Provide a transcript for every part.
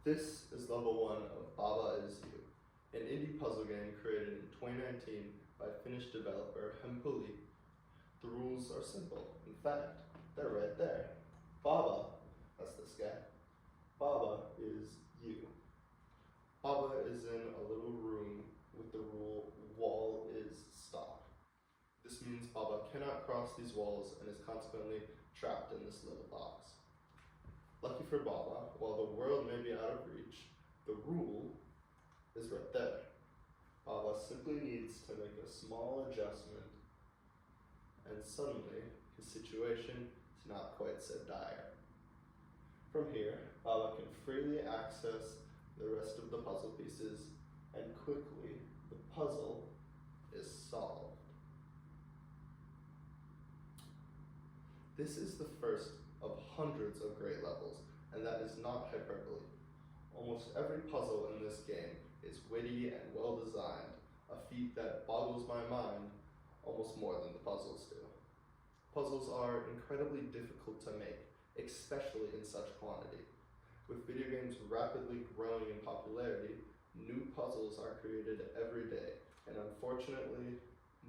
This is level 1 of Baba Is You, an indie puzzle game created in 2019 by Finnish developer Hempuli. The rules are simple. In fact, they're right there. Baba, that's this guy. Baba is you. Baba is in a little room with the rule wall is stop. This means Baba cannot cross these walls and is consequently trapped in this little box. Lucky for Baba, while the world may be out of reach, the rule is right there. Baba simply needs to make a small adjustment, and suddenly his situation is not quite so dire. From here, Baba can freely access the rest of the puzzle pieces, and quickly the puzzle is solved. This is the first of hundreds of great levels, and that is not hyperbole. Almost every puzzle in this game is witty and well designed, a feat that boggles my mind almost more than the puzzles do. Puzzles are incredibly difficult to make, especially in such quantity. With video games rapidly growing in popularity, new puzzles are created every day, and unfortunately,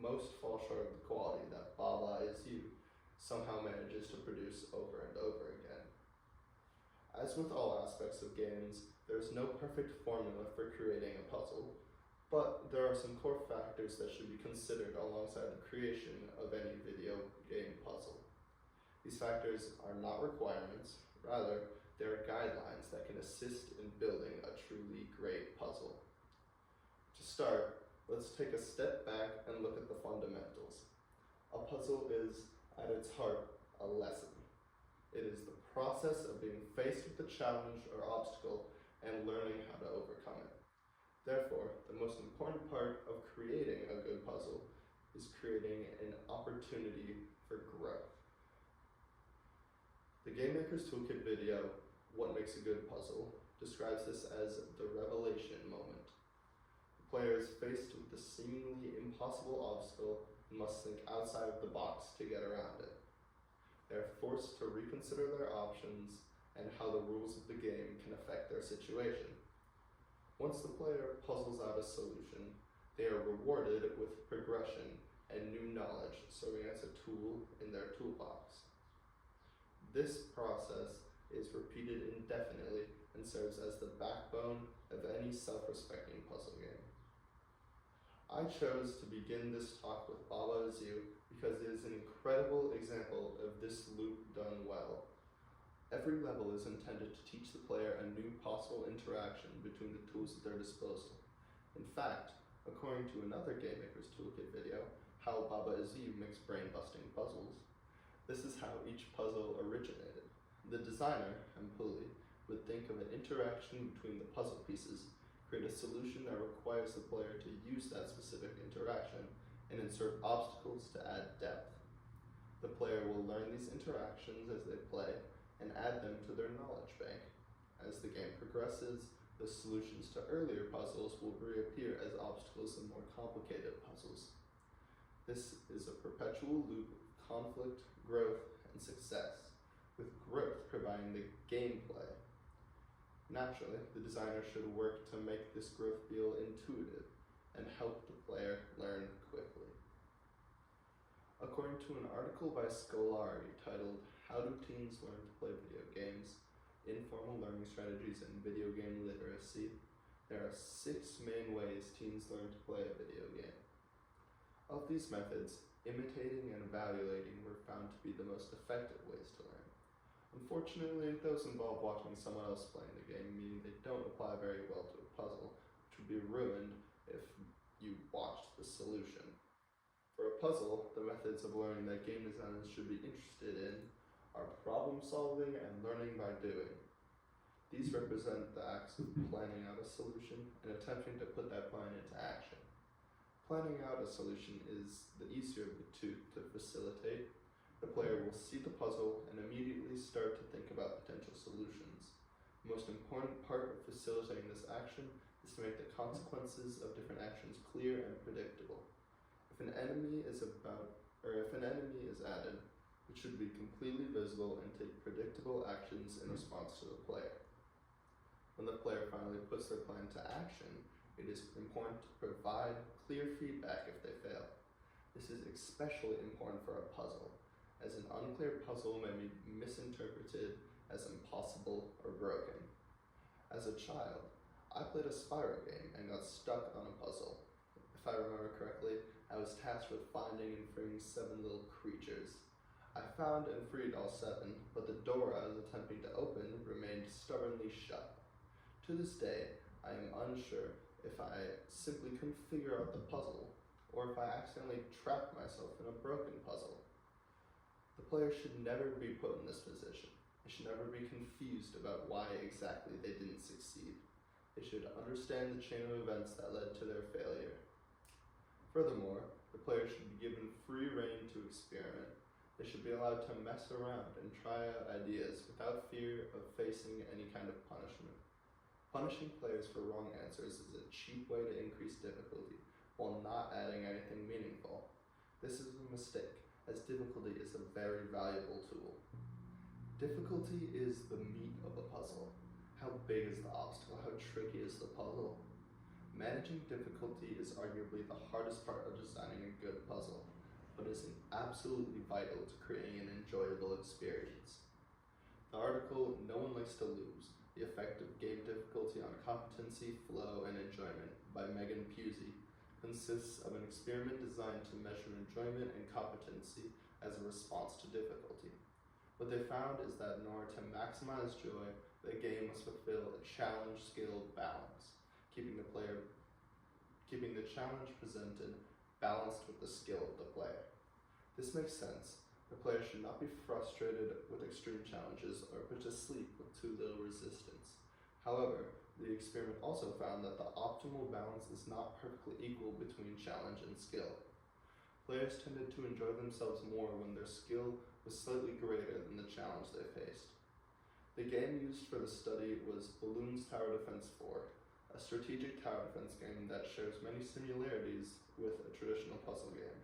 most fall short of the quality that Baba Is You somehow manages to produce over and over again. As with all aspects of games, there is no perfect formula for creating a puzzle, but there are some core factors that should be considered alongside the creation of any video game puzzle. These factors are not requirements, rather, they are guidelines that can assist in building a truly great puzzle. To start, let's take a step back and look at the fundamentals. A puzzle is, at its heart, a lesson. It is the process of being faced with a challenge or obstacle and learning how to overcome it. Therefore, the most important part of creating a good puzzle is creating an opportunity for growth. The Game Maker's Toolkit video, What Makes a Good Puzzle, describes this as the revelation moment. The player is faced with the seemingly impossible obstacle and must think outside of the box to get around it. They are forced to reconsider their options and how the rules of the game can affect their situation. Once the player puzzles out a solution, they are rewarded with progression and new knowledge serving as a tool in their toolbox. This process is repeated indefinitely and serves as the backbone of any self-respecting puzzle game. I chose to begin this talk with Baba Is You because it is an incredible example of this loop done well. Every level is intended to teach the player a new possible interaction between the tools at their disposal. In fact, according to another Game Maker's Toolkit video, How Baba Is You Makes Brain-Busting Puzzles, this is how each puzzle originated. The designer, Hempuli, would think of an interaction between the puzzle pieces, create a solution that requires the player to use that specific interaction, and insert obstacles to add depth. The player will learn these interactions as they play and add them to their knowledge bank. As the game progresses, the solutions to earlier puzzles will reappear as obstacles in more complicated puzzles. This is a perpetual loop of conflict, growth, and success, with growth providing the gameplay. Naturally, the designer should work to make this growth feel intuitive and help the player learn quickly. According to an article by Scolari titled How Do Teens Learn to Play Video Games? Informal Learning Strategies in Video Game Literacy, there are 6 main ways teens learn to play a video game. Of these methods, imitating and evaluating were found to be the most effective ways to learn. Unfortunately, those involve watching someone else playing the game, meaning they don't apply very well to a puzzle, which would be ruined if you watched the solution. For a puzzle, the methods of learning that game designers should be interested in are problem solving and learning by doing. These represent the acts of planning out a solution and attempting to put that plan into action. Planning out a solution is the easier of the two to facilitate. The player will see the puzzle and immediately start to think about potential solutions. The most important part of facilitating this action is to make the consequences of different actions clear and predictable. If an enemy is added, it should be completely visible and take predictable actions in response to the player. When the player finally puts their plan to action, it is important to provide clear feedback if they fail. This is especially important for a puzzle, as an unclear puzzle may be misinterpreted as impossible or broken. As a child, I played a Spyro game and got stuck on a puzzle. If I remember correctly, I was tasked with finding and freeing 7 little creatures. I found and freed all 7, but the door I was attempting to open remained stubbornly shut. To this day, I am unsure if I simply couldn't figure out the puzzle, or if I accidentally trapped myself in a broken puzzle. The player should never be put in this position. They should never be confused about why exactly they didn't succeed. They should understand the chain of events that led to their failure. Furthermore, the player should be given free rein to experiment. They should be allowed to mess around and try out ideas without fear of facing any kind of punishment. Punishing players for wrong answers is a cheap way to increase difficulty, while not adding anything meaningful. This is a mistake, as difficulty is a very valuable tool. Difficulty is the meat of the puzzle. How big is the obstacle? How tricky is the puzzle? Managing difficulty is arguably the hardest part of designing a good puzzle, but is absolutely vital to creating an enjoyable experience. The article, "No One Likes to Lose: The Effect of Game Difficulty on Competency, Flow, and Enjoyment" by Megan Pusey, consists of an experiment designed to measure enjoyment and competency as a response to difficulty. What they found is that in order to maximize joy, the game must fulfill a challenge-skill balance, keeping the challenge presented balanced with the skill of the player. This makes sense. The player should not be frustrated with extreme challenges or put to sleep with too little resistance. However, the experiment also found that the optimal balance is not perfectly equal between challenge and skill. Players tended to enjoy themselves more when their skill was slightly greater than the challenge they faced. The game used for the study was Bloons Tower Defense 4, a strategic tower defense game that shares many similarities with a traditional puzzle game.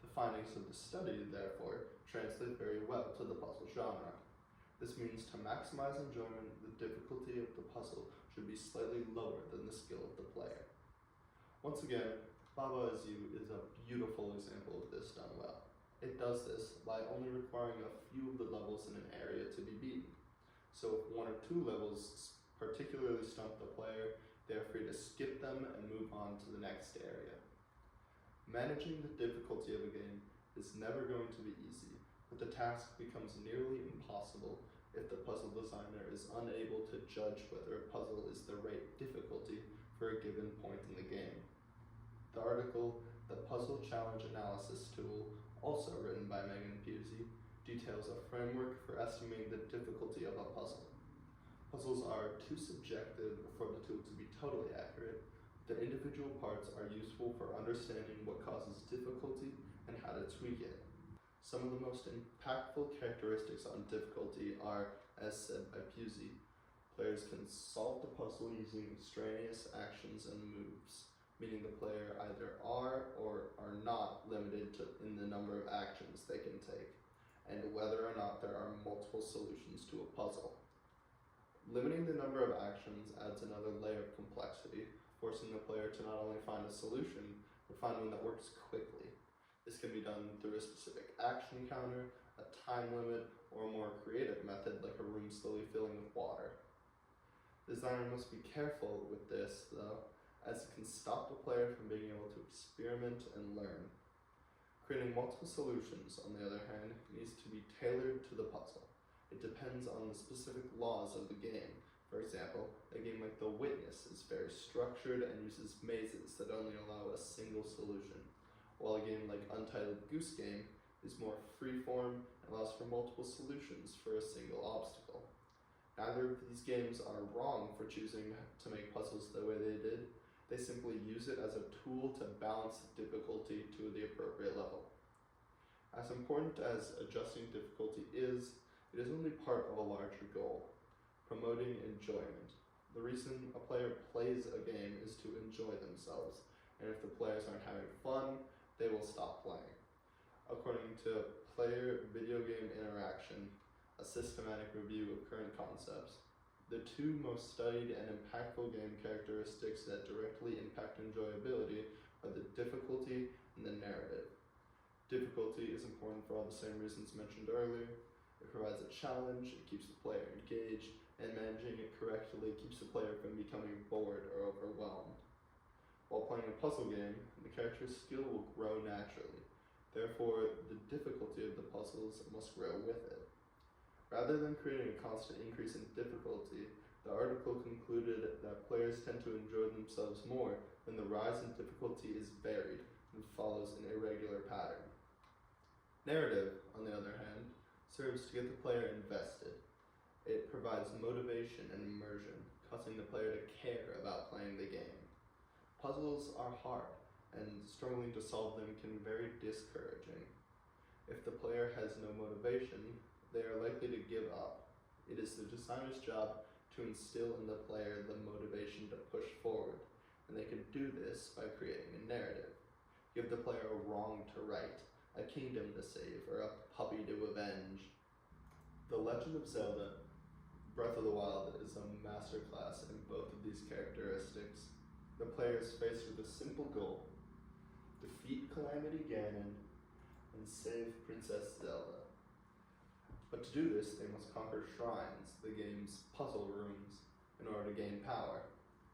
The findings of the study, therefore, translate very well to the puzzle genre. This means to maximize enjoyment, the difficulty of the puzzle should be slightly lower than the skill of the player. Once again, Baba Is You is a beautiful example of this done well. It does this by only requiring a few of the levels in an area to be beaten. So if 1 or 2 levels particularly stump the player, they are free to skip them and move on to the next area. Managing the difficulty of a game is never going to be easy, but the task becomes nearly impossible if the puzzle designer is unable to judge whether a puzzle is the right difficulty for a given point in the game. The article, "The Puzzle Challenge Analysis Tool," also written by Megan Pusey, details a framework for estimating the difficulty of a puzzle. Puzzles are too subjective for the tool to be totally accurate. The individual parts are useful for understanding what causes difficulty and how to tweak it. Some of the most impactful characteristics on difficulty are, as said by Pusey, players can solve the puzzle using extraneous actions and moves, meaning the player either are or are not limited in the number of actions they can take, and whether or not there are multiple solutions to a puzzle. Limiting the number of actions adds another layer of complexity, forcing the player to not only find a solution, but find one that works quickly. This can be done through a specific action counter, a time limit, or a more creative method like a room slowly filling with water. The designer must be careful with this, though, as it can stop the player from being able to experiment and learn. Creating multiple solutions, on the other hand, needs to be tailored to the puzzle. It depends on the specific laws of the game. For example, a game like The Witness is very structured and uses mazes that only allow a single solution, while a game like Untitled Goose Game is more freeform and allows for multiple solutions for a single obstacle. Neither of these games are wrong for choosing to make puzzles the way they did. They simply use it as a tool to balance difficulty to the appropriate level. As important as adjusting difficulty is, it is only part of a larger goal: promoting enjoyment. The reason a player plays a game is to enjoy themselves, and if the players aren't having fun, they will stop playing. According to Player Video Game Interaction, a systematic review of current concepts, The two most studied and impactful game characteristics that directly impact enjoyability are the difficulty and the narrative. Difficulty is important for all the same reasons mentioned earlier. It provides a challenge, it keeps the player engaged, and managing it correctly keeps the player from becoming bored or overwhelmed. While playing a puzzle game, the character's skill will grow naturally. Therefore, the difficulty of the puzzles must grow with it. Rather than creating a constant increase in difficulty, the article concluded that players tend to enjoy themselves more when the rise in difficulty is varied and follows an irregular pattern. Narrative, on the other hand, serves to get the player invested. It provides motivation and immersion, causing the player to care about playing the game. Puzzles are hard, and struggling to solve them can be very discouraging. If the player has no motivation, they are likely to give up. It is the designer's job to instill in the player the motivation to push forward, and they can do this by creating a narrative. Give the player a wrong to right, a kingdom to save, or a puppy to avenge. The Legend of Zelda Breath of the Wild is a masterclass in both of these characteristics. The player is faced with a simple goal: defeat Calamity Ganon and save Princess Zelda. But to do this, they must conquer shrines, the game's puzzle rooms, in order to gain power.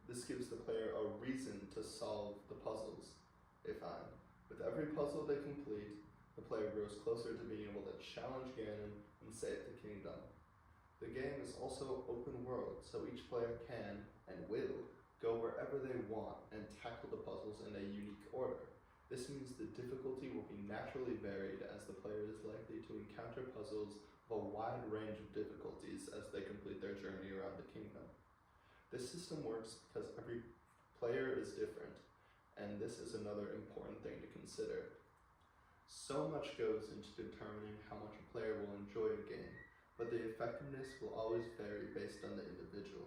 This gives the player a reason to solve the puzzles they find. With every puzzle they complete, the player grows closer to being able to challenge Ganon and save the kingdom. The game is also open world, so each player can, and will, go wherever they want and tackle the puzzles in a unique order. This means the difficulty will be naturally varied as the player is likely to encounter puzzles of a wide range of difficulties as they complete their journey around the kingdom. This system works because every player is different, and this is another important thing to consider. So much goes into determining how much a player will enjoy a game, but the effectiveness will always vary based on the individual.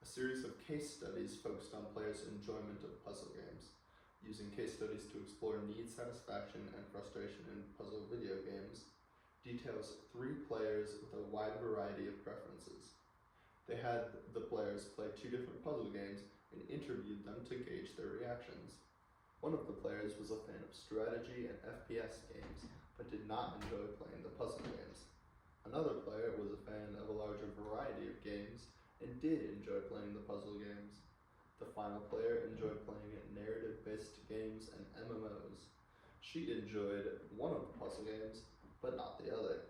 A series of case studies focused on players' enjoyment of puzzle games, using case studies to explore need satisfaction and frustration in puzzle video games, details 3 players with a wide variety of preferences. They had the players play 2 different puzzle games and interviewed them to gauge their reactions. One of the players was a fan of strategy and FPS games, but did not enjoy playing the puzzle games. Another player was a fan of a larger variety of games and did enjoy playing the puzzle games. The final player enjoyed playing narrative-based games and MMOs. She enjoyed one of the puzzle games, but not the other.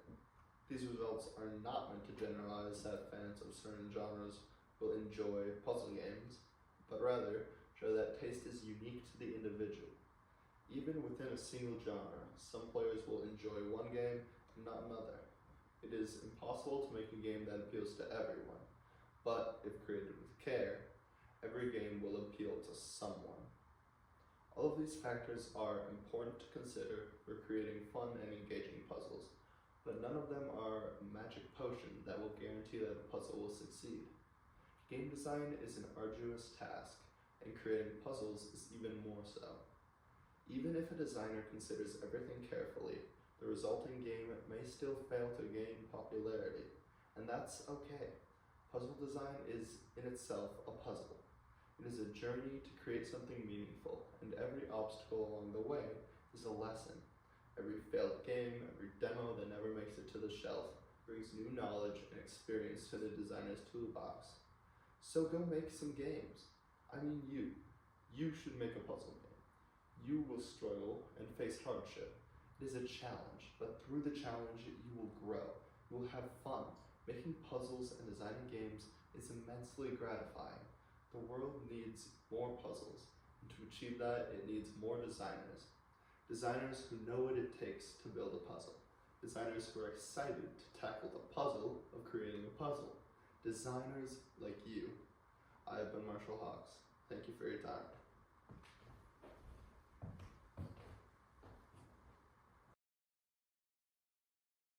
These results are not meant to generalize that fans of certain genres will enjoy puzzle games, but rather show that taste is unique to the individual. Even within a single genre, some players will enjoy one game and not another. It is impossible to make a game that appeals to everyone, but if created with care, every game will appeal to someone. All of these factors are important to consider for creating fun and engaging puzzles, but none of them are a magic potion that will guarantee that a puzzle will succeed. Game design is an arduous task, and creating puzzles is even more so. Even if a designer considers everything carefully, the resulting game may still fail to gain popularity, and that's okay. Puzzle design is, in itself, a puzzle. It is a journey to create something meaningful, and every obstacle along the way is a lesson. Every failed game, every demo that never makes it to the shelf, brings new knowledge and experience to the designer's toolbox. So go make some games. I mean you. You should make a puzzle game. You will struggle and face hardship. It is a challenge, but through the challenge you will grow. You will have fun. Making puzzles and designing games is immensely gratifying. The world needs more puzzles, and to achieve that, it needs more designers. Designers who know what it takes to build a puzzle. Designers who are excited to tackle the puzzle of creating a puzzle. Designers like you. I have been Marshall Hawks. Thank you for your time.